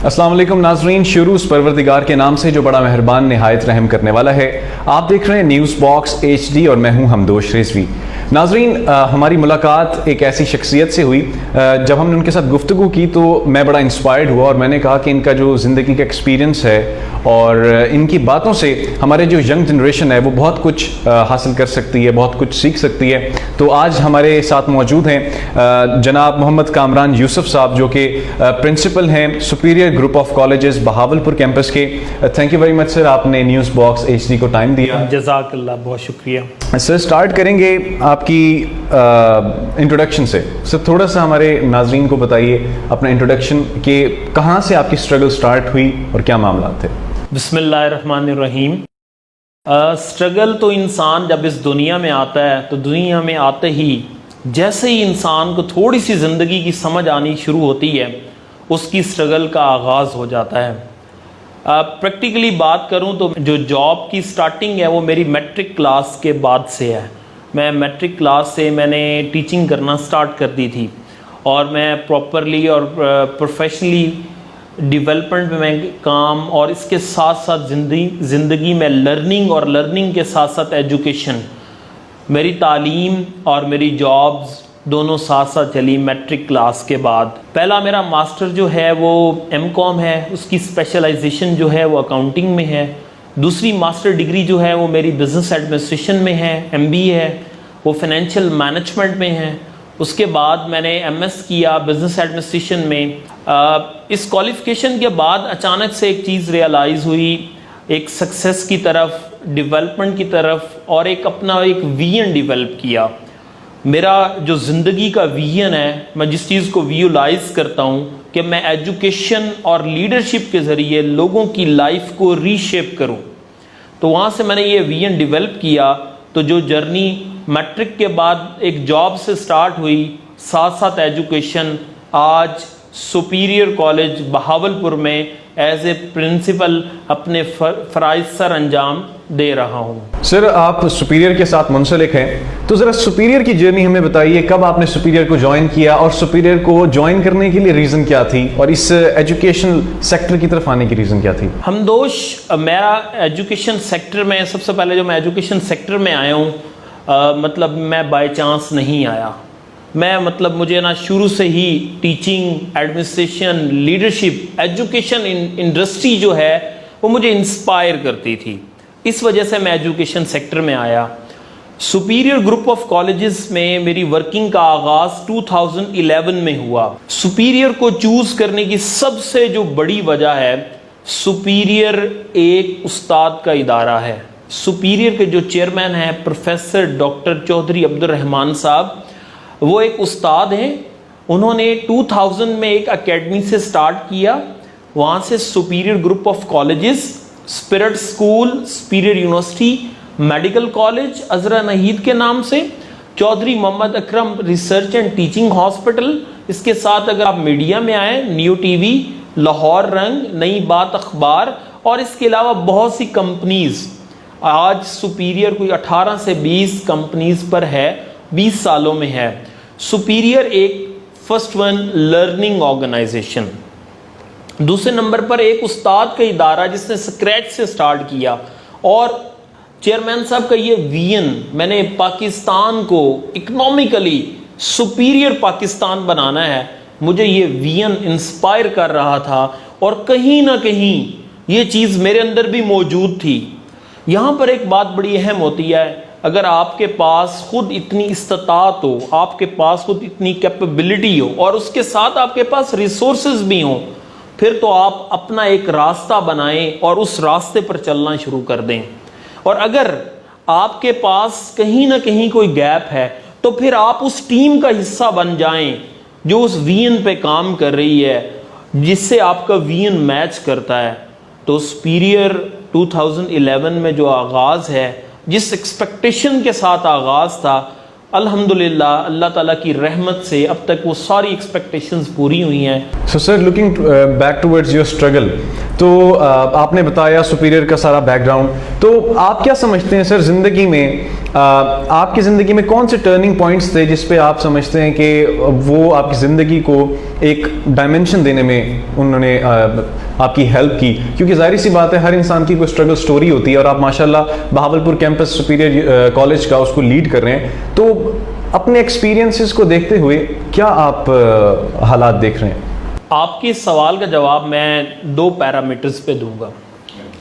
السلام علیکم ناظرین، شروع اس پروردگار کے نام سے جو بڑا مہربان نہایت رحم کرنے والا ہے۔ آپ دیکھ رہے ہیں نیوز باکس HD اور میں ہوں حمدوش رضوی۔ ناظرین، ہماری ملاقات ایک ایسی شخصیت سے ہوئی، جب ہم نے ان کے ساتھ گفتگو کی تو میں بڑا انسپائرڈ ہوا اور میں نے کہا کہ ان کا جو زندگی کا ایکسپیرینس ہے اور ان کی باتوں سے ہمارے جو ینگ جنریشن ہے وہ بہت کچھ حاصل کر سکتی ہے، بہت کچھ سیکھ سکتی ہے۔ تو آج ہمارے ساتھ موجود ہیں جناب محمد کامران یوسف صاحب، جو کہ پرنسپل ہیں superior group of colleges Bahawalpur campus کے۔ Thank you very much sir, آپ نے نیوز باکس HD کو ٹائم دیا۔ جزاک اللہ، بہت شکریہ سر۔ سٹارٹ کریں گے آپ کی انٹروڈکشن سے۔ سر تھوڑا سا ہمارے ناظرین کو بتائیے اپنا انٹروڈکشن، کہ کہاں سے آپ کی اسٹرگل سٹارٹ ہوئی اور کیا معاملات تھے۔ بسم اللہ الرحمن الرحیم۔ اسٹرگل تو انسان جب اس دنیا میں آتا ہے تو دنیا میں آتے ہی جیسے ہی انسان کو تھوڑی سی زندگی کی سمجھ آنی شروع ہوتی ہے، اس کی اسٹرگل کا آغاز ہو جاتا ہے۔ پریکٹیکلی بات کروں تو جو جاب کی سٹارٹنگ ہے وہ میری میٹرک کلاس کے بعد سے ہے۔ میں میٹرک کلاس سے میں نے ٹیچنگ کرنا سٹارٹ کر دی تھی، اور میں پراپرلی اور پروفیشنلی ڈیولپمنٹ میں کام، اور اس کے ساتھ ساتھ زندگی میں لرننگ، اور لرننگ کے ساتھ ساتھ ایجوکیشن، میری تعلیم اور میری جابز دونوں ساتھ ساتھ چلی۔ میٹرک کلاس کے بعد پہلا میرا ماسٹر جو ہے وہ M.Com ہے، اس کی اسپیشلائزیشن جو ہے وہ اکاؤنٹنگ میں ہے۔ دوسری ماسٹر ڈگری جو ہے وہ میری بزنس ایڈمنسٹریشن میں ہے، MBA ہے، وہ فائنینشیل مینجمنٹ میں ہے۔ اس کے بعد میں نے MS کیا بزنس ایڈمنسٹریشن میں۔ اس کوالیفیکیشن کے بعد اچانک سے ایک چیز ریئلائز ہوئی، ایک سکسیس کی طرف، ڈیولپمنٹ کی طرف، اور اپنا ایک ویژن ڈیولپ کیا۔ میرا جو زندگی کا ویژن ہے، میں جس چیز کو ویژولائز کرتا ہوں کہ میں ایجوکیشن اور لیڈرشپ کے ذریعے لوگوں کی لائف کو ری شیپ کروں، تو وہاں سے میں نے یہ ویژن ڈیولپ کیا۔ تو جو جرنی میٹرک کے بعد ایک جاب سے سٹارٹ ہوئی، ساتھ ساتھ ایجوکیشن، آج سپیریئر کالج بہاولپور میں ایز اے پرنسپل اپنے فرائض سر انجام دے رہا ہوں۔ سر آپ سپیریئر کے ساتھ منسلک ہیں، تو ذرا سپیریئر کی جرنی ہمیں بتائیے، کب آپ نے سپیریئر کو جوائن کیا اور سپیریئر کو جوائن کرنے کے لیے ریزن کیا تھی، اور اس ایجوکیشن سیکٹر کی طرف آنے کی ریزن کیا تھی؟ ہمدوش، میرا ایجوکیشن سیکٹر میں سب سے پہلے جو میں ایجوکیشن سیکٹر میں آیا ہوں، مطلب میں بائی چانس نہیں آیا۔ مجھے نا شروع سے ہی teaching, administration, leadership, education industry جو ہے وہ مجھے انسپائر کرتی تھی، اس وجہ سے میں ایجوکیشن سیکٹر میں آیا۔ سپیریئر گروپ آف کالجز میں میری ورکنگ کا آغاز 2011 میں ہوا۔ سپیریئر کو چوز کرنے کی سب سے جو بڑی وجہ ہے، سپیریئر ایک استاد کا ادارہ ہے۔ سپیریئر کے جو چیئرمین ہیں پروفیسر ڈاکٹر چودھری عبدالرحمان صاحب، وہ ایک استاد ہیں۔ انہوں نے 2000 میں ایک اکیڈمی سے سٹارٹ کیا، وہاں سے superior group of colleges, spirit school, superior university, medical college Azra Naheed کے نام سے، Chaudhry Muhammad Akram research and teaching hospital, اس کے ساتھ اگر آپ میڈیا میں آئیں، نیو TV، لاہور رنگ، نئی بات اخبار، اور اس کے علاوہ بہت سی کمپنیز۔ آج سپیریئر کوئی 18 سے 20 کمپنیز پر ہے، 20 سالوں میں ہے۔ سپیریئر ایک فرسٹ ون لرننگ آرگنائزیشن، دوسرے نمبر پر ایک استاد کا ادارہ جس نے اسکریچ سے سٹارٹ کیا، اور چیئرمین صاحب کا یہ ویژن، میں نے پاکستان کو اکنامکلی سپیریئر پاکستان بنانا ہے، مجھے یہ ویژن انسپائر کر رہا تھا، اور کہیں نہ کہیں یہ چیز میرے اندر بھی موجود تھی۔ یہاں پر ایک بات بڑی اہم ہوتی ہے، اگر آپ کے پاس خود اتنی استطاعت ہو، آپ کے پاس خود اتنی کیپیبلٹی ہو، اور اس کے ساتھ آپ کے پاس ریسورسز بھی ہوں، پھر تو آپ اپنا ایک راستہ بنائیں اور اس راستے پر چلنا شروع کر دیں۔ اور اگر آپ کے پاس کہیں نہ کہیں کوئی گیپ ہے تو پھر آپ اس ٹیم کا حصہ بن جائیں جو اس ویژن پہ کام کر رہی ہے، جس سے آپ کا ویژن میچ کرتا ہے۔ تو سپیریئر 2011 میں جو آغاز ہے، جس ایکسپیکٹیشن کے ساتھ آغاز تھا، الحمدللہ اللہ تعالیٰ کی رحمت سے اب تک وہ ساری ایکسپیکٹیشنز پوری ہوئی ہیں. So sir looking back towards your struggle, تو آپ نے بتایا سپیریئر کا سارا بیک گراؤنڈ، تو آپ کیا سمجھتے ہیں سر زندگی میں آپ کی زندگی میں کون سے ٹرننگ پوائنٹس تھے جس پہ آپ سمجھتے ہیں کہ وہ آپ کی زندگی کو ایک ڈائمنشن دینے میں انہوں نے آپ کی ہیلپ کی؟ کیونکہ ظاہری سی بات ہے ہر انسان کی کوئی اسٹرگل سٹوری ہوتی ہے، اور آپ ماشاءاللہ بہاولپور کیمپس سپیریئر کالج کا اس کو لیڈ کر رہے ہیں، تو اپنے ایکسپیرینسز کو دیکھتے ہوئے کیا آپ حالات دیکھ رہے ہیں؟ آپ کے سوال کا جواب میں 2 پیرامیٹرز پہ دوں گا.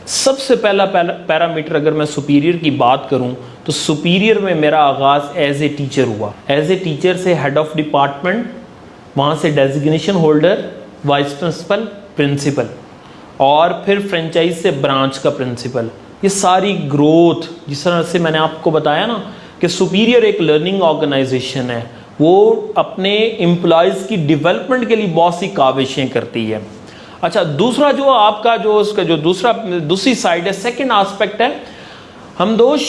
سب سے پہلا پیرامیٹر اگر میں سپیریئر کی بات کروں تو سپیریئر میں میرا آغاز ایز اے ٹیچر ہوا. ایز اے ٹیچر سے ہیڈ آف ڈپارٹمنٹ، وہاں سے designation holder, vice principal, principal, اور پھر فرینچائز سے برانچ کا پرنسپل. یہ ساری گروتھ جس طرح سے میں نے آپ کو بتایا نا کہ سپیریئر ایک لرننگ آرگنائزیشن ہے، وہ اپنے امپلائیز کی ڈیولپمنٹ کے لیے بہت سی کاوشیں کرتی ہے. اچھا، دوسرا جو آپ کا جو اس کا جو دوسری سائڈ ہے، سیکنڈ آسپیکٹ ہے، ہمدوش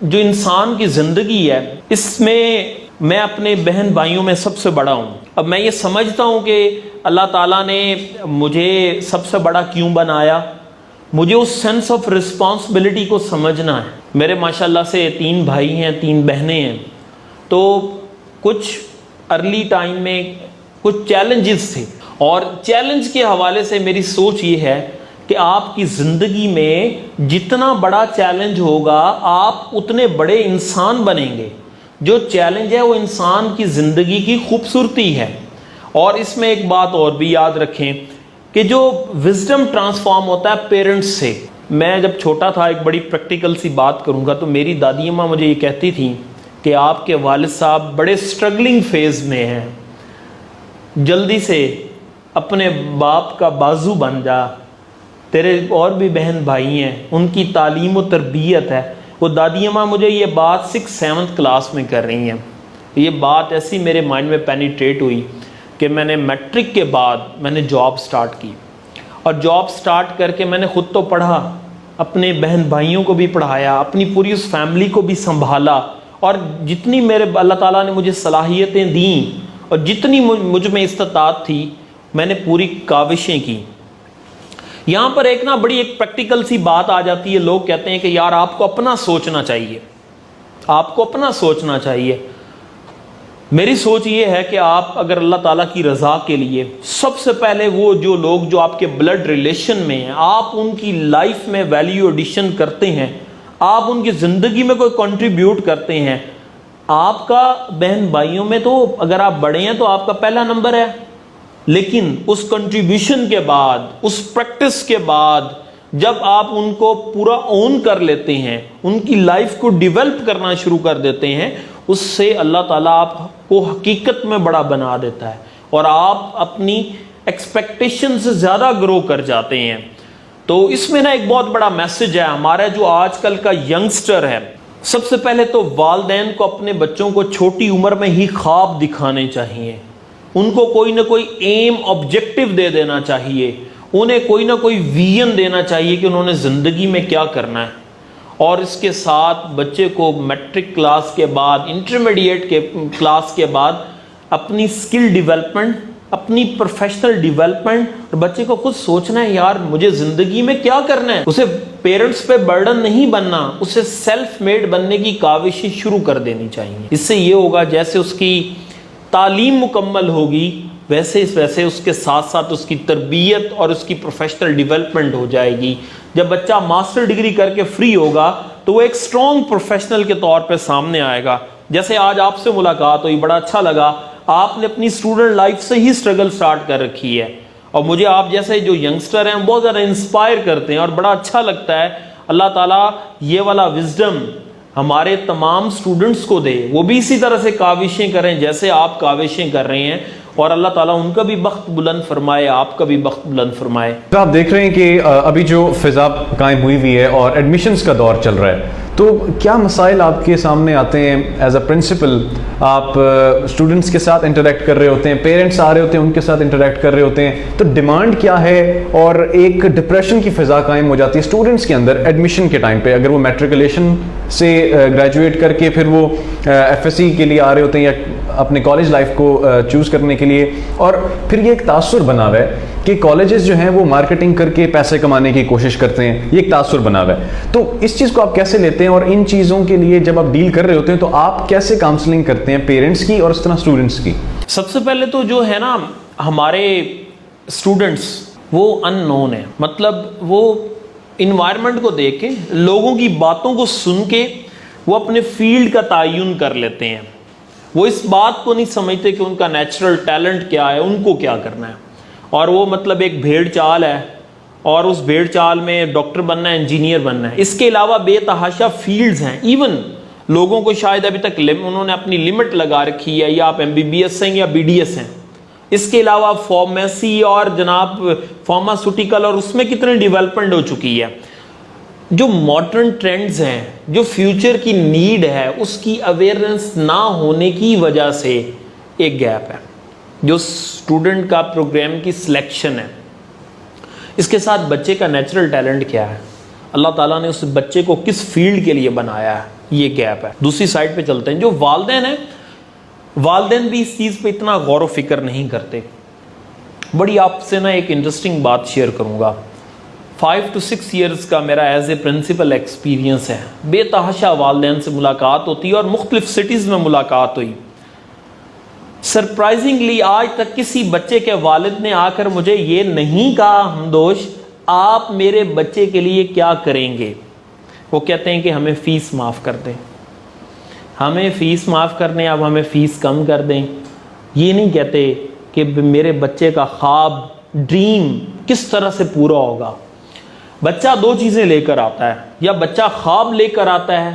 جو انسان کی زندگی ہے اس میں اپنے بہن بھائیوں میں سب سے بڑا ہوں. اب میں یہ سمجھتا ہوں کہ اللہ تعالیٰ نے مجھے سب سے بڑا کیوں بنایا، مجھے اس سینس آف رسپانسبلٹی کو سمجھنا ہے. میرے ماشاءاللہ سے 3 بھائی ہیں، 3 بہنیں ہیں، تو کچھ ارلی ٹائم میں کچھ چیلنجز تھے، اور چیلنج کے حوالے سے میری سوچ یہ ہے کہ آپ کی زندگی میں جتنا بڑا چیلنج ہوگا آپ اتنے بڑے انسان بنیں گے. جو چیلنج ہے وہ انسان کی زندگی کی خوبصورتی ہے. اور اس میں ایک بات اور بھی یاد رکھیں کہ جو وزڈم ٹرانسفارم ہوتا ہے پیرنٹس سے. میں جب چھوٹا تھا ایک بڑی پریکٹیکل سی بات کروں گا، تو میری دادی اماں مجھے یہ کہتی تھیں کہ آپ کے والد صاحب بڑے سٹرگلنگ فیز میں ہیں، جلدی سے اپنے باپ کا بازو بن جا، تیرے اور بھی بہن بھائی ہیں، ان کی تعلیم و تربیت ہے. وہ دادی اماں مجھے یہ بات 6-7 کلاس میں کر رہی ہیں. یہ بات ایسی میرے مائنڈ میں پینیٹریٹ ہوئی کہ میں نے میٹرک کے بعد میں نے جاب سٹارٹ کی، اور جاب سٹارٹ کر کے میں نے خود تو پڑھا، اپنے بہن بھائیوں کو بھی پڑھایا، اپنی پوری اس فیملی کو بھی سنبھالا، اور جتنی میرے اللہ تعالیٰ نے مجھے صلاحیتیں دیں اور جتنی مجھ میں استطاعت تھی میں نے پوری کاوشیں کی. یہاں پر ایک بڑی ایک پریکٹیکل سی بات آ جاتی ہے. لوگ کہتے ہیں کہ یار آپ کو اپنا سوچنا چاہیے، آپ کو اپنا سوچنا چاہیے. میری سوچ یہ ہے کہ آپ اگر اللہ تعالیٰ کی رضا کے لیے سب سے پہلے وہ جو لوگ جو آپ کے بلڈ ریلیشن میں ہیں، آپ ان کی لائف میں ویلیو ایڈیشن کرتے ہیں، آپ ان کی زندگی میں کوئی کنٹریبیوٹ کرتے ہیں. آپ کا بہن بھائیوں میں تو اگر آپ بڑے ہیں تو آپ کا پہلا نمبر ہے، لیکن اس کنٹریبیوشن کے بعد، اس پریکٹس کے بعد جب آپ ان کو پورا اون کر لیتے ہیں، ان کی لائف کو ڈیولپ کرنا شروع کر دیتے ہیں، اس سے اللہ تعالیٰ آپ کو حقیقت میں بڑا بنا دیتا ہے، اور آپ اپنی ایکسپیکٹیشن سے زیادہ گرو کر جاتے ہیں. تو اس میں ایک بہت بڑا میسج ہے ہمارا جو آج کل کا ینگسٹر ہے. سب سے پہلے تو والدین کو اپنے بچوں کو چھوٹی عمر میں ہی خواب دکھانے چاہیے، ان کو کوئی نہ کوئی ایم آبجیکٹو دے دینا چاہیے، انہیں کوئی نہ کوئی ویژن دینا چاہیے کہ انہوں نے زندگی میں کیا کرنا ہے. اور اس کے ساتھ بچے کو میٹرک کلاس کے بعد، انٹرمیڈیٹ کے کلاس کے بعد اپنی سکل ڈیولپمنٹ، اپنی پروفیشنل ڈیولپمنٹ، اور بچے کو خود سوچنا ہے یار مجھے زندگی میں کیا کرنا ہے. اسے پیرنٹس پہ برڈن نہیں بننا، اسے سیلف میڈ بننے کی کاوشیں شروع کر دینی چاہیے. اس سے یہ ہوگا جیسے اس کی تعلیم مکمل ہوگی ویسے اس کے ساتھ ساتھ اس کی تربیت اور اس کی پروفیشنل ڈیولپمنٹ ہو جائے گی. جب بچہ ماسٹر ڈگری کر کے فری ہوگا تو وہ ایک اسٹرانگ پروفیشنل کے طور پہ سامنے آئے گا. جیسے آج آپ سے ملاقات ہوئی، بڑا اچھا لگا. آپ نے اپنی اسٹوڈنٹ لائف سے ہی اسٹرگل سٹارٹ کر رکھی ہے، اور مجھے آپ جیسے جو ینگسٹر ہیں بہت زیادہ انسپائر کرتے ہیں، اور بڑا اچھا لگتا ہے. اللہ تعالیٰ یہ والا وزڈم ہمارے تمام اسٹوڈنٹس کو دے، وہ بھی اسی طرح سے کاوشیں کریں جیسے آپ کاوشیں کر رہے ہیں، اور اللہ تعالیٰ ان کا بھی بخت بلند فرمائے، آپ کا بھی بخت بلند فرمائے. آپ دیکھ رہے ہیں کہ ابھی جو فضا قائم ہوئی ہے اور ایڈمیشنز کا دور چل رہا ہے، تو کیا مسائل آپ کے سامنے آتے ہیں ایز اے پرنسپل؟ آپ اسٹوڈنٹس کے ساتھ انٹریکٹ کر رہے ہوتے ہیں، پیرنٹس آ رہے ہوتے ہیں ان کے ساتھ انٹریکٹ کر رہے ہوتے ہیں، تو ڈیمانڈ کیا ہے اور ایک ڈپریشن کی فضا قائم ہو جاتی ہے اسٹوڈنٹس کے اندر ایڈمیشن کے ٹائم پہ، اگر وہ میٹریکولیشن سے گریجویٹ کر کے پھر وہ ایف ایس سی کے لیے آ رہے ہوتے ہیں یا اپنے کالج لائف کو چوز کرنے کے لیے، اور پھر یہ ایک تاثر بنا ہوا ہے کہ کالجز جو ہیں وہ مارکیٹنگ کر کے پیسے کمانے کی کوشش کرتے ہیں، یہ ایک تاثر بنا ہوا ہے. تو اس چیز کو آپ کیسے لیتے ہیں، اور ان چیزوں کے لیے جب آپ ڈیل کر رہے ہوتے ہیں تو آپ کیسے کاؤنسلنگ کرتے ہیں پیرنٹس کی اور اس طرح اسٹوڈنٹس کی؟ سب سے پہلے تو جو ہے نا ہمارے اسٹوڈنٹس وہ ان نون ہیں، مطلب وہ انوائرمنٹ کو دیکھ کے، لوگوں کی باتوں کو سن کے وہ اپنے فیلڈ کا تعین کر لیتے ہیں. وہ اس بات کو نہیں سمجھتے کہ ان کا نیچرل ٹیلنٹ کیا ہے، ان کو کیا کرنا ہے، اور وہ مطلب ایک بھیڑ چال ہے اور اس بھیڑ چال میں ڈاکٹر بننا ہے، انجینئر بننا ہے. اس کے علاوہ بے تحاشا فیلڈز ہیں. ایون لوگوں کو شاید ابھی تک انہوں نے اپنی لمٹ لگا رکھی ہے، یا آپ ایم بی بی ایس ہیں یا بی ڈی ایس ہیں. اس کے علاوہ فارمیسی اور جناب فارماسوٹیکل، اور اس میں کتنی ڈیولپمنٹ ہو چکی ہے. جو ماڈرن ٹرینڈز ہیں، جو فیوچر کی نیڈ ہے، اس کی اویئرنس نہ ہونے کی وجہ سے ایک گیپ ہے. جو اسٹوڈنٹ کا پروگرام کی سلیکشن ہے، اس کے ساتھ بچے کا نیچرل ٹیلنٹ کیا ہے، اللہ تعالیٰ نے اس بچے کو کس فیلڈ کے لیے بنایا ہے، یہ گیپ ہے. دوسری سائڈ پہ چلتے ہیں. جو والدین ہیں، والدین بھی اس چیز پہ اتنا غور و فکر نہیں کرتے. بڑی آپ سے نا ایک انٹرسٹنگ بات شیئر کروں گا. 5 to 6 ایئرز کا میرا ایز اے پرنسپل ایکسپیرینس ہے. بے تحاشا والدین سے ملاقات ہوتی ہے اور مختلف سٹیز میں ملاقات ہوئی. سرپرائزنگلی آج تک کسی بچے کے والد نے آ کر مجھے یہ نہیں کہا ہمدوش آپ میرے بچے کے لیے کیا کریں گے. وہ کہتے ہیں کہ ہمیں فیس معاف کر دیں، ہمیں فیس معاف کر دیں، اب ہمیں فیس کم کر دیں. یہ نہیں کہتے کہ میرے بچے کا خواب، ڈریم کس طرح سے پورا ہوگا. بچہ دو چیزیں لے کر آتا ہے، یا بچہ خواب لے کر آتا ہے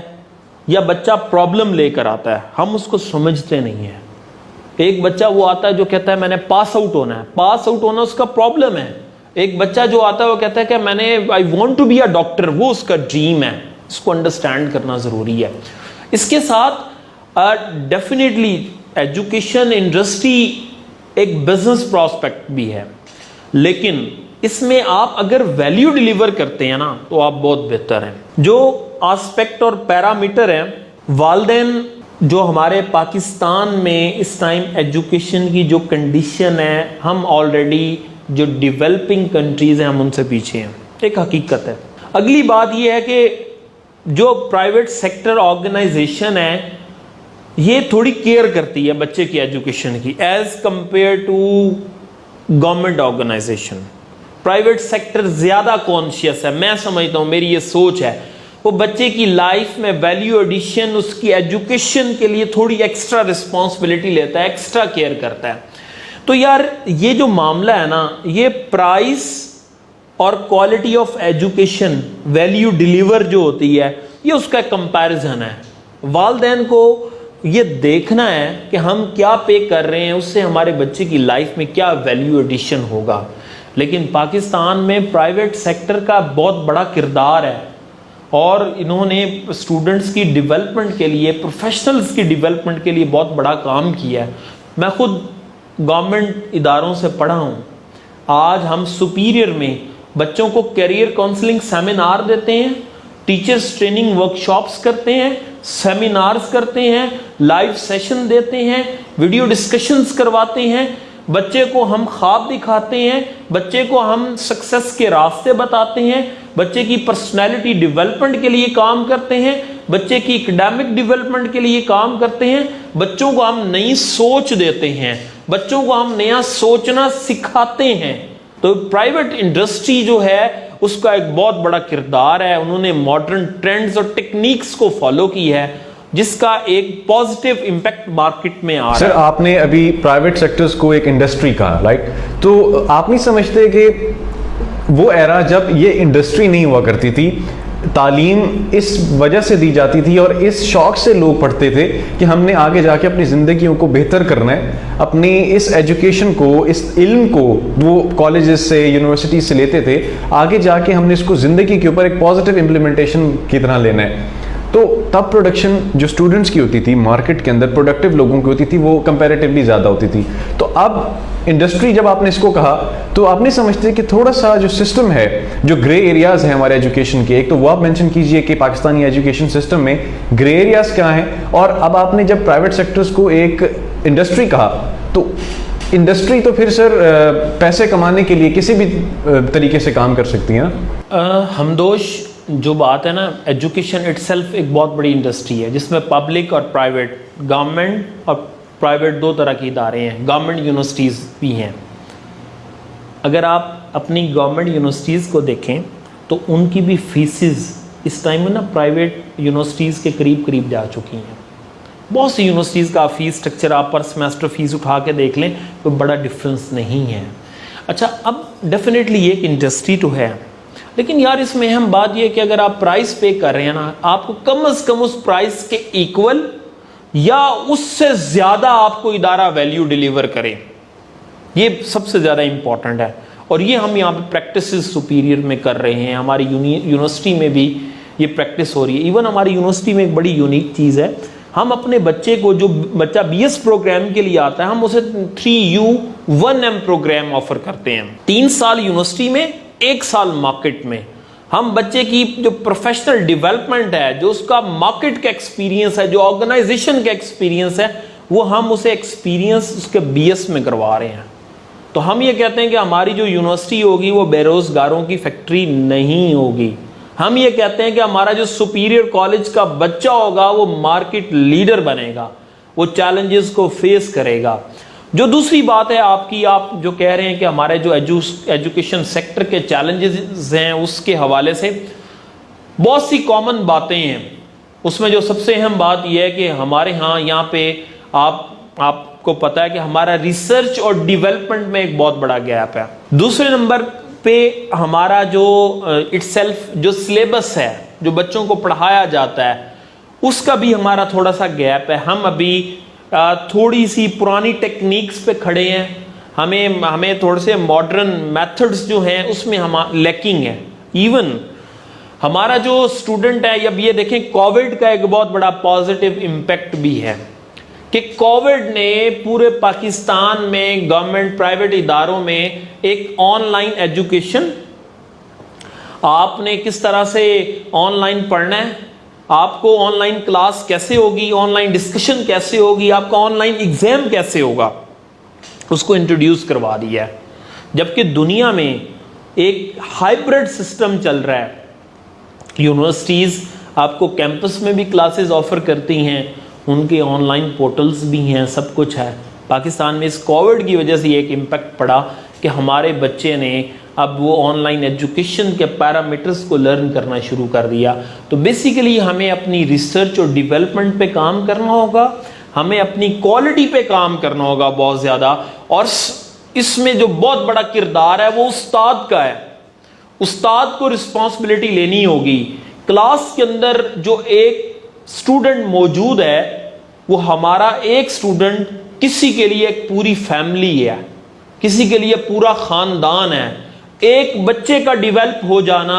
یا بچہ پرابلم لے کر آتا ہے. ہم اس کو سمجھتے نہیں ہیں. ایک بچہ وہ آتا ہے جو کہتا ہے میں نے پاس آؤٹ ہونا ہے، پاس آؤٹ ہونا اس کا پرابلم ہے. ایک بچہ جو آتا ہے وہ کہتا ہے کہ میں نے I want to be a doctor, وہ اس کا ڈریم ہے. اس کو انڈرسٹینڈ کرنا ضروری ہے. اس کے ساتھ ڈیفینیٹلی ایجوکیشن انڈسٹری ایک بزنس پراسپیکٹ بھی ہے، لیکن اس میں آپ اگر ویلیو ڈیلیور کرتے ہیں نا تو آپ بہت بہتر ہیں. جو آسپیکٹ اور پیرامیٹر ہیں، والدین جو ہمارے پاکستان میں اس ٹائم ایجوکیشن کی جو کنڈیشن ہے، ہم آلریڈی جو ڈیولپنگ کنٹریز ہیں ہم ان سے پیچھے ہیں، ایک حقیقت ہے. اگلی بات یہ ہے کہ جو پرائیویٹ سیکٹر آرگنائزیشن ہے یہ تھوڑی کیئر کرتی ہے بچے کی ایجوکیشن کی as compare to government organization. Private sector زیادہ کانشیس ہے، میں سمجھتا ہوں، میری یہ سوچ ہے. وہ بچے کی لائف میں ویلیو ایڈیشن، اس کی ایجوکیشن کے لیے تھوڑی ایکسٹرا رسپانسبلٹی لیتا ہے، ایکسٹرا کیئر کرتا ہے. تو یار یہ جو معاملہ ہے نا، یہ پرائس اور quality of education, value deliver جو ہوتی ہے، یہ اس کا کمپیریزن ہے. والدین کو یہ دیکھنا ہے کہ ہم کیا پے کر رہے ہیں، اس سے ہمارے بچے کی لائف میں کیا ویلیو ایڈیشن ہوگا. لیکن پاکستان میں پرائیویٹ سیکٹر کا بہت بڑا کردار ہے، اور انہوں نے اسٹوڈنٹس کی ڈیولپمنٹ کے لیے، پروفیشنلز کی ڈیولپمنٹ کے لیے بہت بڑا کام کیا ہے. میں خود گورنمنٹ اداروں سے پڑھا ہوں. آج ہم سپیریئر میں بچوں کو کیریئر کاؤنسلنگ سیمینار دیتے ہیں، ٹیچرز ٹریننگ ورکشاپس کرتے ہیں، سیمینارز کرتے ہیں، لائیو سیشن دیتے ہیں، ویڈیو ڈسکشنز کرواتے ہیں. بچے کو ہم خواب دکھاتے ہیں، بچے کو ہم سکسیس کے راستے بتاتے ہیں، بچے کی پرسنالٹی ڈیولپمنٹ کے لیے کام کرتے ہیں، بچے کی اکیڈیمک ڈیولپمنٹ کے لیے کام کرتے ہیں. بچوں کو ہم نئی سوچ دیتے ہیں، بچوں کو ہم نیا سوچنا سکھاتے ہیں. تو پرائیویٹ انڈسٹری جو ہے اس کا ایک بہت بڑا کردار ہے. انہوں نے ماڈرن ٹرینڈز اور ٹیکنیکس کو فالو کی ہے، جس کا ایک پازیٹیو امپیکٹ مارکیٹ میں آ رہا ہے. سر آپ نے ابھی پرائیویٹ سیکٹرز کو ایک انڈسٹری کہا، رائٹ؟ تو آپ نہیں سمجھتے کہ وہ ایرا جب یہ انڈسٹری نہیں ہوا کرتی تھی، تعلیم اس وجہ سے دی جاتی تھی اور اس شوق سے لوگ پڑھتے تھے کہ ہم نے آگے جا کے اپنی زندگیوں کو بہتر کرنا ہے، اپنی اس ایجوکیشن کو، اس علم کو وہ کالجز سے، یونیورسٹیز سے لیتے تھے، آگے جا کے ہم نے اس کو زندگی کے اوپر ایک پازیٹیو امپلیمنٹیشن کی طرح لینا ہے. تو تب پروڈکشن جو اسٹوڈنٹس کی ہوتی تھی مارکیٹ کے اندر پروڈکٹیو لوگوں کی ہوتی تھی وہ کمپیریٹیولی زیادہ ہوتی تھی. تو اب انڈسٹری جب آپ نے اس کو کہا تو آپ نہیں سمجھتے کہ تھوڑا سا جو سسٹم ہے جو گرے ایریاز ہیں ہمارے ایجوکیشن کے, ایک تو وہ آپ مینشن کیجئے کہ پاکستانی ایجوکیشن سسٹم میں گرے ایریاز کیا ہیں, اور اب آپ نے جب پرائیویٹ سیکٹرز کو ایک انڈسٹری کہا تو انڈسٹری تو پھر سر پیسے کمانے کے لیے کسی بھی طریقے سے کام کر سکتی ہیں نا. ہمدوش جو بات ہے نا, ایجوکیشن اٹ سیلف ایک بہت بڑی انڈسٹری ہے جس میں پبلک اور پرائیویٹ, گورنمنٹ اور پرائیویٹ دو طرح کے ادارے ہیں. گورنمنٹ یونیورسٹیز بھی ہیں. اگر آپ اپنی گورنمنٹ یونیورسٹیز کو دیکھیں تو ان کی بھی فیسز اس ٹائم میں نا پرائیویٹ یونیورسٹیز کے قریب جا چکی ہیں. بہت سی یونیورسٹیز کا فیس سٹرکچر آپ پر سیمیسٹر فیس اٹھا کے دیکھ لیں, کوئی بڑا ڈفرینس نہیں ہے. اچھا, اب ڈیفینیٹلی یہ ایک انڈسٹری تو ہے, لیکن یار اس میں اہم بات یہ کہ اگر آپ پرائز پے کر رہے ہیں نا, آپ کو کم از کم اس پرائز کے ایکول یا اس سے زیادہ آپ کو ادارہ ویلیو ڈیلیور کرے. یہ سب سے زیادہ امپورٹنٹ ہے, اور یہ ہم یہاں پہ پریکٹسز سپیریئر میں کر رہے ہیں. ہماری یونیورسٹی میں بھی یہ پریکٹس ہو رہی ہے. ایون ہماری یونیورسٹی میں ایک بڑی یونیک چیز ہے, ہم اپنے بچے کو, جو بچہ BS پروگرام کے لیے آتا ہے, ہم اسے 3U1M پروگرام آفر کرتے ہیں. 3 سال یونیورسٹی میں, 1 سال مارکیٹ میں. ہم بچے کی جو پروفیشنل ڈیولپمنٹ ہے, جو اس کا مارکیٹ کا ایکسپیرینس ہے, جو آرگنائزیشن کا ایکسپیرینس ہے, وہ ہم اسے ایکسپیرینس اس کے BS میں کروا رہے ہیں. تو ہم یہ کہتے ہیں کہ ہماری جو یونیورسٹی ہوگی وہ بے روزگاروں کی فیکٹری نہیں ہوگی. ہم یہ کہتے ہیں کہ ہمارا جو سپیریئر کالج کا بچہ ہوگا وہ مارکیٹ لیڈر بنے گا, وہ چیلنجز کو فیس کرے گا. جو دوسری بات ہے آپ کی, آپ جو کہہ رہے ہیں کہ ہمارے جو ایجوکیشن سیکٹر کے چیلنجز ہیں اس کے حوالے سے بہت سی کامن باتیں ہیں. اس میں جو سب سے اہم بات یہ ہے کہ ہمارے ہاں یہاں پہ آپ کو پتہ ہے کہ ہمارا ریسرچ اور ڈیولپمنٹ میں ایک بہت بڑا گیپ ہے. دوسرے نمبر پہ ہمارا جو اٹ سیلف جو سلیبس ہے, جو بچوں کو پڑھایا جاتا ہے, اس کا بھی ہمارا تھوڑا سا گیپ ہے. ہم ابھی تھوڑی سی پرانی ٹیکنیکس پہ کھڑے ہیں. ہمیں تھوڑے سے ماڈرن میتھڈز جو ہیں اس میں ہم لیکنگ ہے. ایون ہمارا جو اسٹوڈنٹ ہے, اب یہ دیکھیں کووڈ کا ایک بہت بڑا پازیٹیو امپیکٹ بھی ہے کہ کووڈ نے پورے پاکستان میں گورنمنٹ پرائیویٹ اداروں میں ایک آن لائن ایجوکیشن, آپ نے کس طرح سے آن لائن پڑھنا ہے, آپ کو آن لائن کلاس کیسے ہوگی, آن لائن ڈسکشن کیسے ہوگی, آپ کا آن لائن ایگزام کیسے ہوگا, اس کو انٹروڈیوس کروا دیا ہے. جبکہ دنیا میں ایک ہائبرڈ سسٹم چل رہا ہے. یونیورسٹیز آپ کو کیمپس میں بھی کلاسز آفر کرتی ہیں, ان کے آن لائن پورٹلز بھی ہیں, سب کچھ ہے. پاکستان میں اس کووڈ کی وجہ سے یہ ایک امپیکٹ پڑا کہ ہمارے بچے نے اب وہ آن لائن ایجوکیشن کے پیرامیٹرز کو لرن کرنا شروع کر دیا. تو بیسیکلی ہمیں اپنی ریسرچ اور ڈیولپمنٹ پہ کام کرنا ہوگا, ہمیں اپنی کوالٹی پہ کام کرنا ہوگا بہت زیادہ. اور اس میں جو بہت بڑا کردار ہے وہ استاد کا ہے. استاد کو رسپانسبلٹی لینی ہوگی. کلاس کے اندر جو ایک اسٹوڈنٹ موجود ہے وہ ہمارا ایک اسٹوڈنٹ کسی کے لیے ایک پوری فیملی ہے, کسی کے لیے پورا خاندان ہے. ایک بچے کا ڈیولپ ہو جانا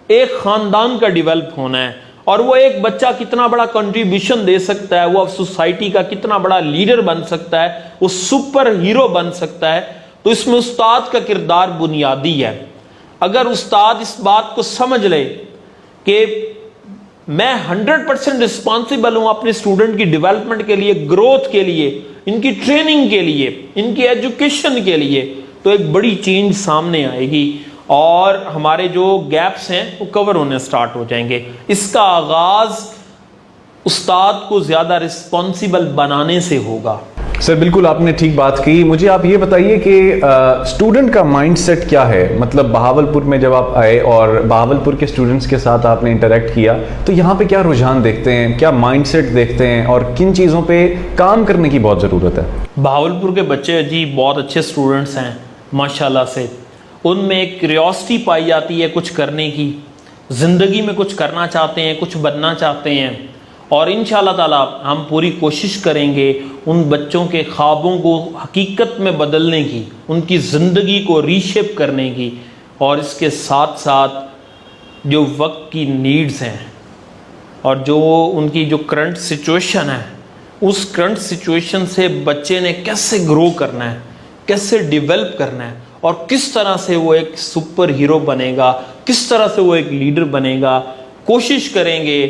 ایک خاندان کا ڈیولپ ہونا ہے, اور وہ ایک بچہ کتنا بڑا کنٹریبیوشن دے سکتا ہے, وہ اب سوسائٹی کا کتنا بڑا لیڈر بن سکتا ہے, وہ سپر ہیرو بن سکتا ہے. تو اس میں استاد کا کردار بنیادی ہے. اگر استاد اس بات کو سمجھ لے کہ میں 100% رسپانسیبل ہوں اپنے اسٹوڈنٹ کی ڈیولپمنٹ کے لیے, گروتھ کے لیے, ان کی ٹریننگ کے لیے, ان کی ایجوکیشن کے لیے, تو ایک بڑی چینج سامنے آئے گی اور ہمارے جو گیپس ہیں وہ کور ہونے سٹارٹ ہو جائیں گے. اس کا آغاز استاد کو زیادہ رسپانسیبل بنانے سے ہوگا. سر بالکل آپ نے ٹھیک بات کی. مجھے آپ یہ بتائیے کہ اسٹوڈنٹ کا مائنڈ سیٹ کیا ہے, مطلب بہاولپور میں جب آپ آئے اور بہاولپور کے اسٹوڈنٹس کے ساتھ آپ نے انٹریکٹ کیا تو یہاں پہ کیا رجحان دیکھتے ہیں, کیا مائنڈ سیٹ دیکھتے ہیں, اور کن چیزوں پہ کام کرنے کی بہت ضرورت ہے؟ بہاولپور کے بچے جی بہت اچھے اسٹوڈنٹس ہیں ماشاءاللہ سے. ان میں ایک کیوریوسٹی پائی جاتی ہے کچھ کرنے کی, زندگی میں کچھ کرنا چاہتے ہیں, کچھ بننا چاہتے ہیں, اور انشاءاللہ تعالیٰ ہم پوری کوشش کریں گے ان بچوں کے خوابوں کو حقیقت میں بدلنے کی, ان کی زندگی کو ری شیپ کرنے کی, اور اس کے ساتھ ساتھ جو وقت کی نیڈز ہیں اور جو ان کی جو کرنٹ سچویشن ہے اس کرنٹ سچویشن سے بچے نے کیسے گرو کرنا ہے, کیسے ڈیولپ کرنا ہے, اور کس طرح سے وہ ایک سپر ہیرو بنے گا, کس طرح سے وہ ایک لیڈر بنے گا. کوشش کریں گے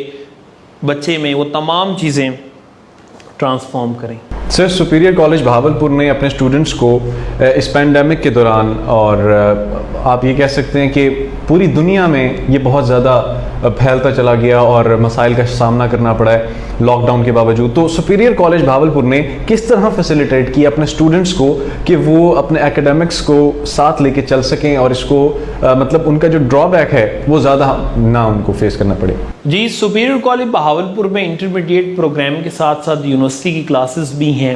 بچے میں وہ تمام چیزیں ٹرانسفارم کریں. سر, سپیریئر کالج بہاولپور نے اپنے اسٹوڈنٹس کو اس پینڈیمک کے دوران, اور آپ یہ کہہ سکتے ہیں کہ پوری دنیا میں یہ بہت زیادہ پھیلتا چلا گیا اور مسائل کا سامنا کرنا پڑا ہے لاک ڈاؤن کے باوجود, تو سپیریئر کالج بہاولپور نے کس طرح فیسیلیٹیٹ کیا اپنے اسٹوڈنٹس کو کہ وہ اپنے ایکیڈیمکس کو ساتھ لے کے چل سکیں اور اس کو مطلب ان کا جو ڈرا بیک ہے وہ زیادہ نہ ان کو فیس کرنا پڑے؟ جی, سپیریئر کالج بہاولپور میں انٹرمیڈیٹ پروگرام کے ساتھ ساتھ یونیورسٹی کی کلاسز بھی ہیں.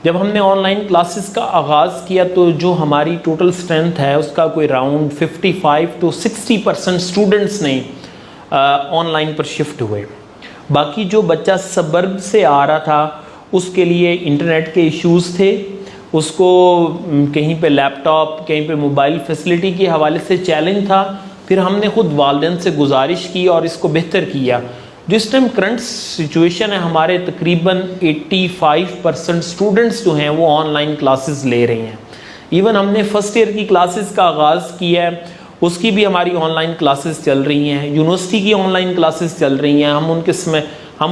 جب ہم نے آن لائن کلاسز کا آغاز کیا تو جو ہماری ٹوٹل اسٹرینتھ ہے اس کا کوئی راؤنڈ 55 to 60% اسٹوڈنٹس نے آن لائن پر شفٹ ہوئے. باقی جو بچہ سبرب سے آ رہا تھا اس کے لیے انٹرنیٹ کے ایشوز تھے, اس کو کہیں پہ لیپ ٹاپ, کہیں پہ موبائل فیسلٹی کے حوالے سے چیلنج تھا. پھر ہم نے خود والدین سے گزارش کی اور اس کو بہتر کیا. جس ٹائم کرنٹ سچویشن ہے ہمارے تقریباً 85% اسٹوڈنٹس جو ہیں وہ آن لائن کلاسز لے رہے ہیں. ایون ہم نے فرسٹ ایئر کی کلاسز کا آغاز کیا ہے, اس کی بھی ہماری آن لائن کلاسز چل رہی ہیں. یونیورسٹی کی آن لائن کلاسز چل رہی ہیں. ہم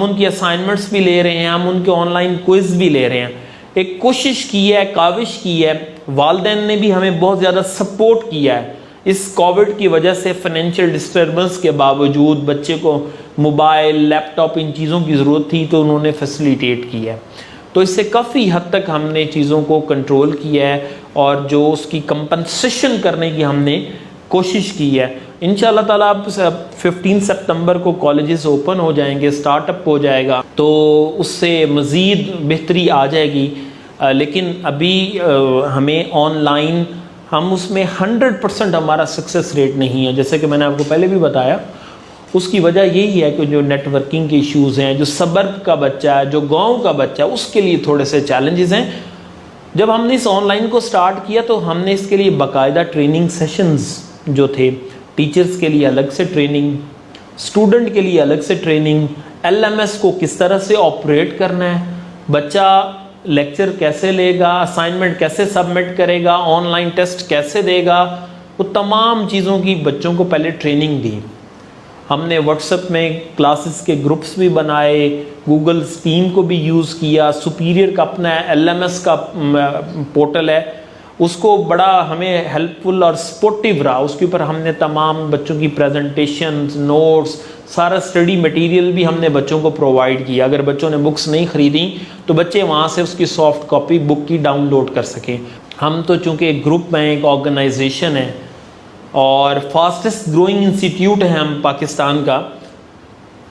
ان کی اسائنمنٹس بھی لے رہے ہیں, ہم ان کے آن لائن کوئز بھی لے رہے ہیں. ایک کوشش کی ہے, کاوش کی ہے, والدین نے بھی ہمیں بہت زیادہ سپورٹ کیا ہے. اس کووڈ کی وجہ سے فائنینشیل ڈسٹربنس کے باوجود بچے کو موبائل, لیپ ٹاپ, ان چیزوں کی ضرورت تھی تو انہوں نے فیسیلیٹیٹ کی ہے. تو اس سے کافی حد تک ہم نے چیزوں کو کنٹرول کیا ہے اور جو اس کی کمپنسیشن کرنے کی ہم نے کوشش کی ہے. انشاءاللہ تعالیٰ اب 15 سپتمبر کو کالجز اوپن ہو جائیں گے, سٹارٹ اپ ہو جائے گا, تو اس سے مزید بہتری آ جائے گی. لیکن ابھی ہمیں آن لائن ہم اس میں 100% ہمارا سکسیس ریٹ نہیں ہے. جیسے کہ میں نے آپ کو پہلے بھی بتایا, اس کی وجہ یہی ہے کہ جو نیٹ ورکنگ کے ایشوز ہیں, جو سبرب کا بچہ ہے, جو گاؤں کا بچہ ہے, اس کے لیے تھوڑے سے چیلنجز ہیں. جب ہم نے اس آن لائن کو سٹارٹ کیا تو ہم نے اس کے لیے باقاعدہ ٹریننگ سیشنز جو تھے, ٹیچرز کے لیے الگ سے ٹریننگ, اسٹوڈنٹ کے لیے الگ سے ٹریننگ, LMS کو کس طرح سے آپریٹ کرنا ہے, بچہ لیکچر کیسے لے گا, اسائنمنٹ کیسے سبمٹ کرے گا, آن لائن ٹیسٹ کیسے دے گا, وہ تمام چیزوں کی بچوں کو پہلے ٹریننگ دی. ہم نے واٹس ایپ میں کلاسز کے گروپس بھی بنائے, گوگل ٹیم کو بھی یوز کیا, سپیریئر کا اپنا LMS کا پورٹل ہے, اس کو بڑا ہمیں ہیلپ فل اور سپورٹیو رہا. اس کے اوپر ہم نے تمام بچوں کی پریزنٹیشنز, نوٹس, سارا اسٹڈی مٹیریل بھی ہم نے بچوں کو پرووائڈ کیا. اگر بچوں نے بکس نہیں خریدیں تو بچے وہاں سے اس کی سافٹ کاپی بک کی ڈاؤن لوڈ کر سکیں. ہم تو چونکہ ایک گروپ ہیں, ایک آرگنائزیشن ہے اور فاسٹسٹ گروئنگ انسٹیٹیوٹ ہے ہم پاکستان کا,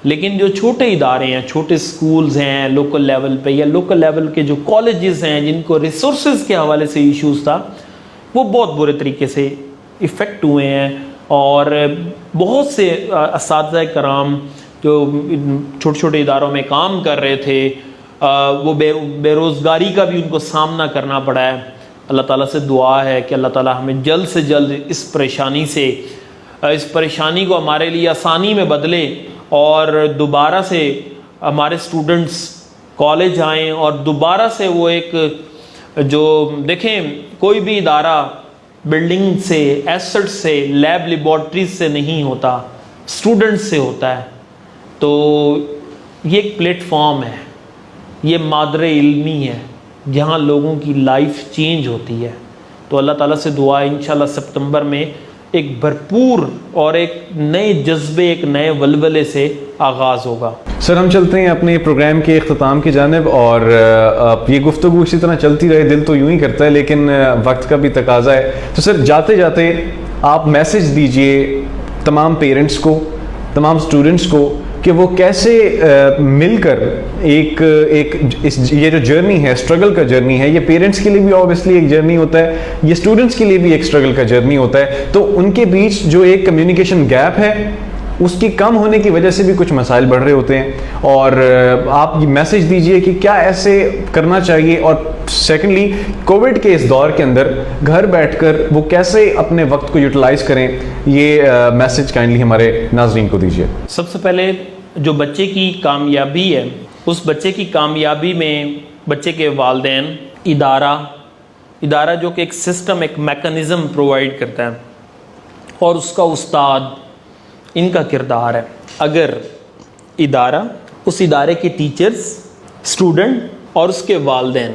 لیکن جو چھوٹے ادارے ہیں, چھوٹے سکولز ہیں لوکل لیول پہ, یا لوکل لیول کے جو کالجز ہیں جن کو ریسورسز کے حوالے سے ایشوز تھا, وہ بہت برے طریقے سے افیکٹ ہوئے ہیں. اور بہت سے اساتذہ کرام جو چھوٹے چھوٹے اداروں میں کام کر رہے تھے, وہ بے روزگاری کا بھی ان کو سامنا کرنا پڑا ہے. اللہ تعالیٰ سے دعا ہے کہ اللہ تعالیٰ ہمیں جلد سے جلد اس پریشانی کو ہمارے لیے آسانی میں بدلے اور دوبارہ سے ہمارے اسٹوڈنٹس کالج آئیں اور دوبارہ سے وہ ایک جو دیکھیں, کوئی بھی ادارہ بلڈنگ سے, ایسٹ سے, لیب لیبارٹریز سے نہیں ہوتا, اسٹوڈنٹس سے ہوتا ہے. تو یہ ایک پلیٹ فارم ہے, یہ مادر علمی ہے جہاں لوگوں کی لائف چینج ہوتی ہے. تو اللہ تعالیٰ سے دعا ہے انشاءاللہ سپتمبر میں ایک بھرپور اور ایک نئے جذبے, ایک نئے ولولے سے آغاز ہوگا. سر, ہم چلتے ہیں اپنے پروگرام کے اختتام کی جانب, اور یہ گفتگو اسی طرح چلتی رہے, دل تو یوں ہی کرتا ہے لیکن وقت کا بھی تقاضا ہے. تو سر, جاتے جاتے آپ میسج دیجئے تمام پیرنٹس کو, تمام اسٹوڈنٹس کو, کہ وہ کیسے مل کر یہ جو جرنی ہے, اسٹرگل کا جرنی ہے, یہ پیرنٹس کے لیے بھی اوبیسلی ایک جرنی ہوتا ہے, یہ اسٹوڈنٹس کے لیے بھی ایک اسٹرگل کا جرنی ہوتا ہے. تو ان کے بیچ جو ایک کمیونیکیشن گیپ ہے اس کی کم ہونے کی وجہ سے بھی کچھ مسائل بڑھ رہے ہوتے ہیں, اور آپ یہ میسج دیجئے کہ کیا ایسے کرنا چاہیے, اور سیکنڈلی کووڈ کے اس دور کے اندر گھر بیٹھ کر وہ کیسے اپنے وقت کو یوٹیلائز کریں, یہ میسج کائنڈلی ہمارے ناظرین کو دیجئے. سب سے پہلے جو بچے کی کامیابی ہے اس بچے کی کامیابی میں بچے کے والدین، ادارہ جو کہ ایک سسٹم، ایک میکنزم پرووائڈ کرتا ہے، اور اس کا استاد، ان کا کردار ہے۔ اگر ادارہ، اس ادارے کے ٹیچرز، اسٹوڈنٹ اور اس کے والدین،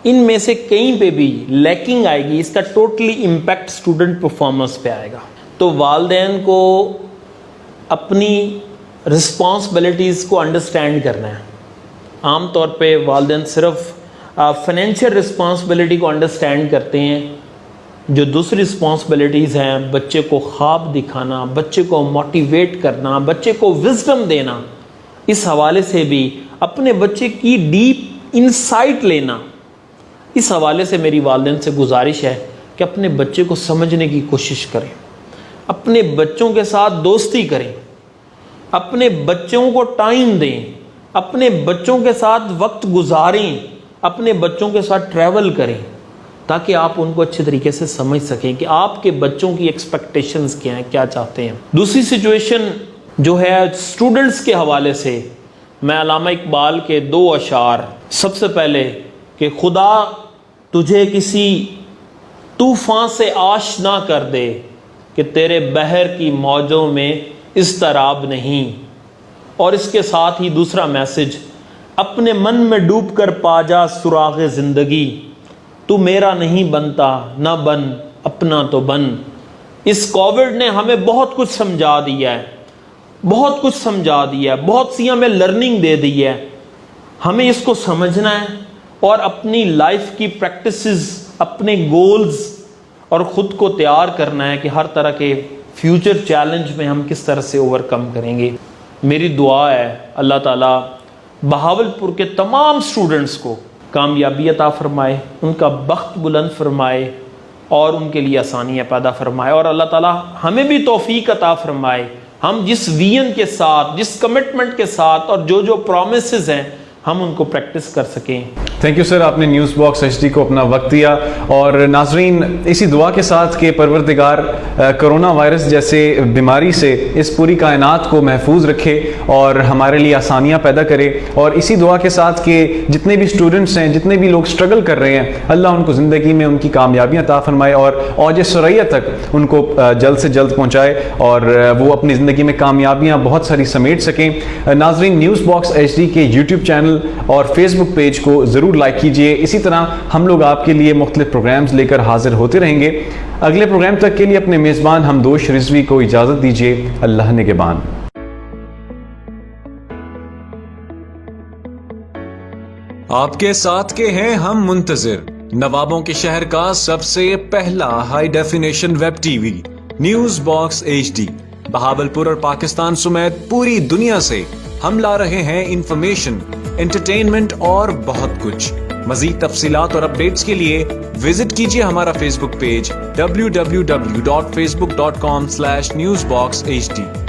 ان میں سے کہیں پہ بھی لیکنگ آئے گی، اس کا ٹوٹلی امپیکٹ اسٹوڈنٹ پرفارمنس پہ آئے گا۔ تو والدین کو اپنی رسپانسبلٹیز کو انڈرسٹینڈ کرنا ہے۔ عام طور پہ والدین صرف فائنینشیل رسپانسبلٹی کو انڈرسٹینڈ کرتے ہیں، جو دوسری رسپانسبلٹیز ہیں بچے کو خواب دکھانا، بچے کو موٹیویٹ کرنا، بچے کو وزڈم دینا، اس حوالے سے بھی اپنے بچے کی ڈیپ انسائٹ لینا، اس حوالے سے میری والدین سے گزارش ہے کہ اپنے بچے کو سمجھنے کی کوشش کریں، اپنے بچوں کے ساتھ دوستی کریں، اپنے بچوں کو ٹائم دیں، اپنے بچوں کے ساتھ وقت گزاریں، اپنے بچوں کے ساتھ ٹریول کریں، تاکہ آپ ان کو اچھے طریقے سے سمجھ سکیں کہ آپ کے بچوں کی ایکسپیکٹیشنز کیا ہیں، کیا چاہتے ہیں۔ دوسری سچویشن جو ہے اسٹوڈنٹس کے حوالے سے، میں علامہ اقبال کے 2 اشعار، سب سے پہلے کہ خدا تجھے کسی طوفان سے آشنا کر دے کہ تیرے بحر کی موجوں میں اضطراب نہیں، اور اس کے ساتھ ہی دوسرا میسج، اپنے من میں ڈوب کر پا جا سراغ زندگی، تو میرا نہیں بنتا نہ بن اپنا تو بن۔ اس کووڈ نے ہمیں بہت کچھ سمجھا دیا ہے، بہت کچھ سمجھا دیا ہے، بہت سی ہمیں لرننگ دے دی ہے۔ ہمیں اس کو سمجھنا ہے اور اپنی لائف کی پریکٹسز، اپنے گولز اور خود کو تیار کرنا ہے کہ ہر طرح کے فیوچر چیلنج میں ہم کس طرح سے اوور کم کریں گے۔ میری دعا ہے اللہ تعالیٰ بہاولپور کے تمام اسٹوڈنٹس کو کامیابی عطا فرمائے، ان کا بخت بلند فرمائے اور ان کے لیے آسانیاں پیدا فرمائے، اور اللہ تعالیٰ ہمیں بھی توفیق عطا فرمائے، ہم جس ویژن کے ساتھ، جس کمٹمنٹ کے ساتھ اور جو پرومسز ہیں ہم ان کو پریکٹس کر سکیں۔ تھینک یو سر، آپ نے نیوز باکس ایچ ڈی کو اپنا وقت دیا، اور ناظرین اسی دعا کے ساتھ کہ پروردگار کرونا وائرس جیسے بیماری سے اس پوری کائنات کو محفوظ رکھے اور ہمارے لیے آسانیاں پیدا کرے، اور اسی دعا کے ساتھ کہ جتنے بھی اسٹوڈنٹس ہیں، جتنے بھی لوگ اسٹرگل کر رہے ہیں، اللہ ان کو زندگی میں ان کی کامیابیاں عطا فرمائے اور اوج ثریا تک ان کو جلد سے جلد پہنچائے، اور وہ اپنی زندگی میں کامیابیاں بہت ساری سمیٹ سکیں۔ ناظرین نیوز باکس ایچ ڈی کے یوٹیوب چینل اور فیس بک پیج کو ضرور لائک کیجئے۔ اسی طرح ہم لوگ آپ کے لیے مختلف پروگرامز لے کر حاضر ہوتے رہیں گے۔ اگلے پروگرام تک کے لیے اپنے میزبان حمدوش رضوی کو اجازت دیجئے۔ اللہ نگہبان۔ آپ کے ساتھ کے ہیں ہم منتظر، نوابوں کے شہر کا سب سے پہلا high definition web TV news box H D, Bahawalpur اور پاکستان سمیت پوری دنیا سے ہم لا رہے ہیں انفارمیشن، انٹرٹینمنٹ اور بہت کچھ۔ مزید تفصیلات اور اپڈیٹس کے لیے وزٹ کیجیے ہمارا فیس بک پیج www.facebook.com/newsboxhd۔